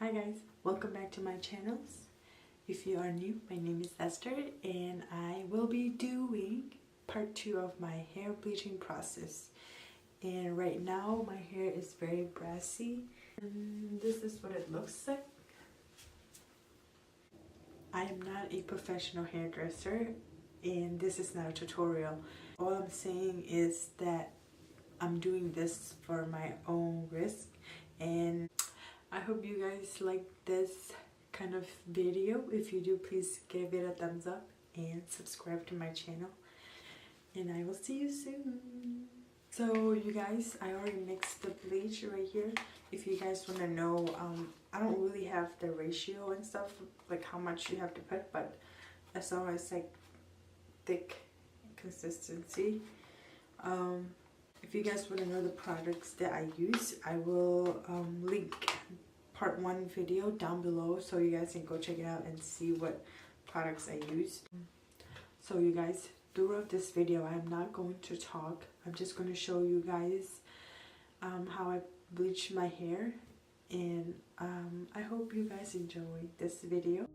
Hi guys, welcome back to my channels. If you are new, my name is Esther and I will be doing part 2 of my hair bleaching process. And right now my hair is very brassy and this is what it looks like. I am not a professional hairdresser and this is not a tutorial. All I'm saying is that I'm doing this for my own risk, and I hope you guys like this kind of video. If you do, please give it a thumbs up and subscribe to my channel, and I will see you soon. So you guys, I already mixed the bleach right here. If you guys want to know, I don't really have the ratio and stuff, like how much you have to put, but as long as like thick consistency. If you guys want to know the products that I use, I will link part 1 video down below so you guys can go check it out and see what products I use. So you guys, throughout this video I am not going to talk. I'm just going to show you guys how I bleach my hair, and I hope you guys enjoy this video.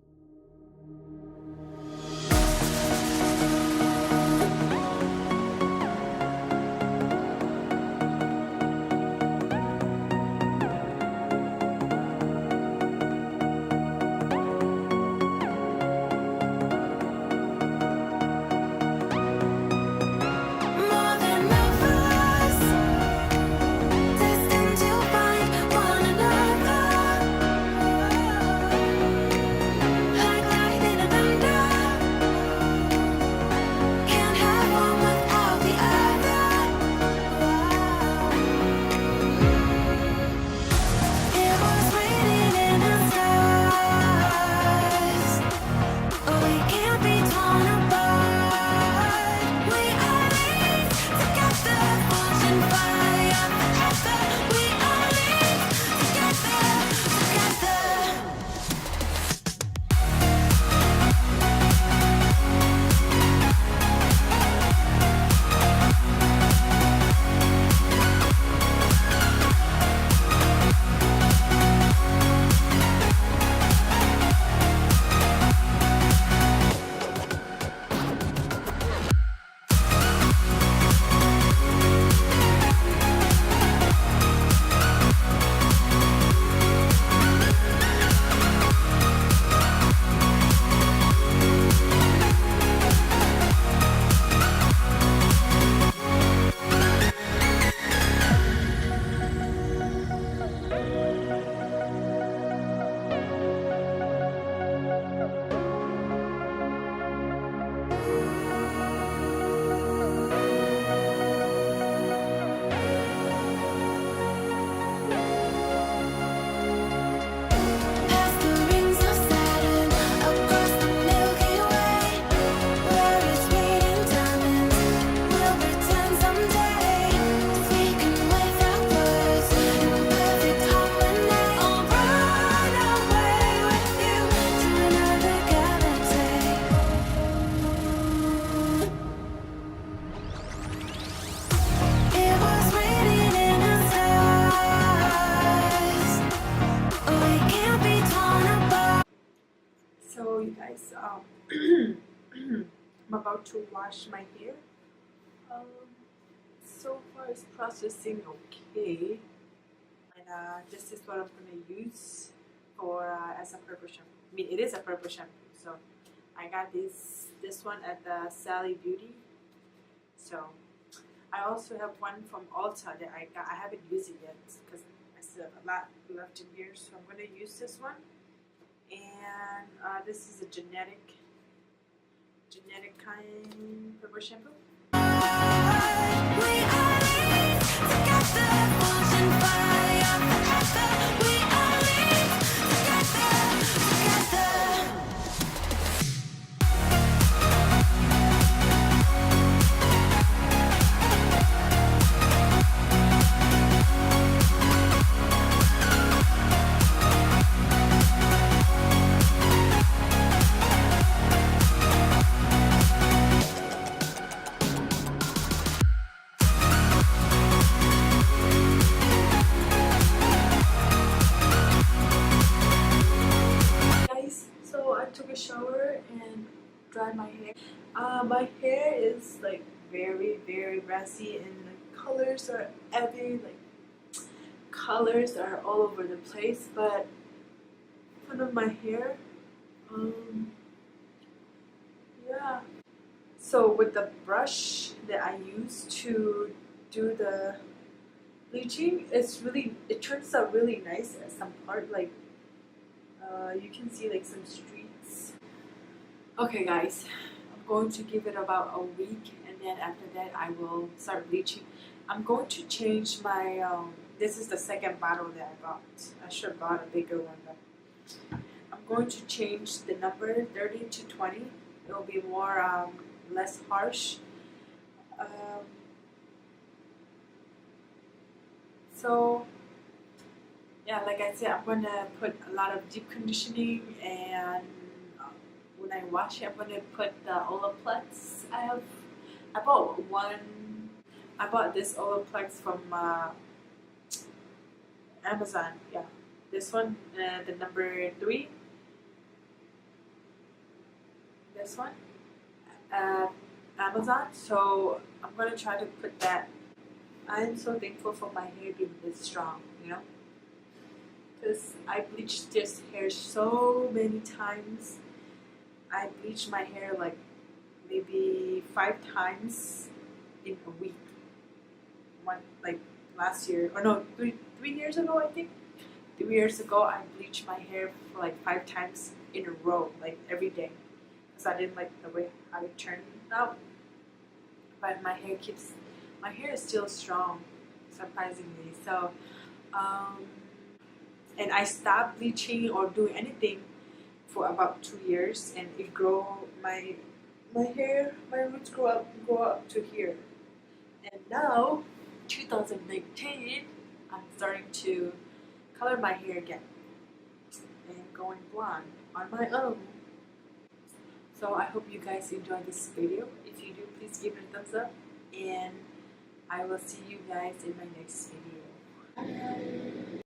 So you guys, I'm about to wash my hair. So far it's processing okay, and this is what I'm gonna use for as a purple shampoo. I mean, it is a purple shampoo. So I got this one at the Sally Beauty. So I also have one from Ulta that I got. I haven't used it yet because I still have a lot left in here. So I'm gonna use this one. And this is a genetic kind purple shampoo. shower and dry my hair. My hair is like very messy, and the colors are colors are all over the place. But in front of my hair, yeah. So with the brush that I use to do the bleaching, it turns out really nice at some part. Like you can see like some streaks. Okay, guys, I'm going to give it about a week, and then after that I will start bleaching. I'm going to change my. This is the second bottle that I bought. I should have bought a bigger one, but I'm going to change the number 30 to 20. It will be more less harsh. So yeah, like I said, I'm gonna put a lot of deep conditioning, and when I wash it, I'm gonna put the Olaplex. I bought one. I bought this Olaplex from Amazon. Yeah, this one, the number 3. This one, Amazon. So I'm gonna try to put that. I'm so thankful for my hair being this strong, you know, because I bleached this hair so many times. I bleached my hair like maybe 5 times in a week. One like last year, or no, 3 years ago, I think. 3 years ago, I bleached my hair for like 5 times in a row, like every day, because I didn't like the way how it turned out. But my hair is still strong, surprisingly. So, and I stopped bleaching or doing anything for about 2 years, and it grow my roots grow up to here. And now, 2019, I'm starting to color my hair again and going blonde on my own. So I hope you guys enjoyed this video. If you do, please give it a thumbs up, and I will see you guys in my next video. Bye.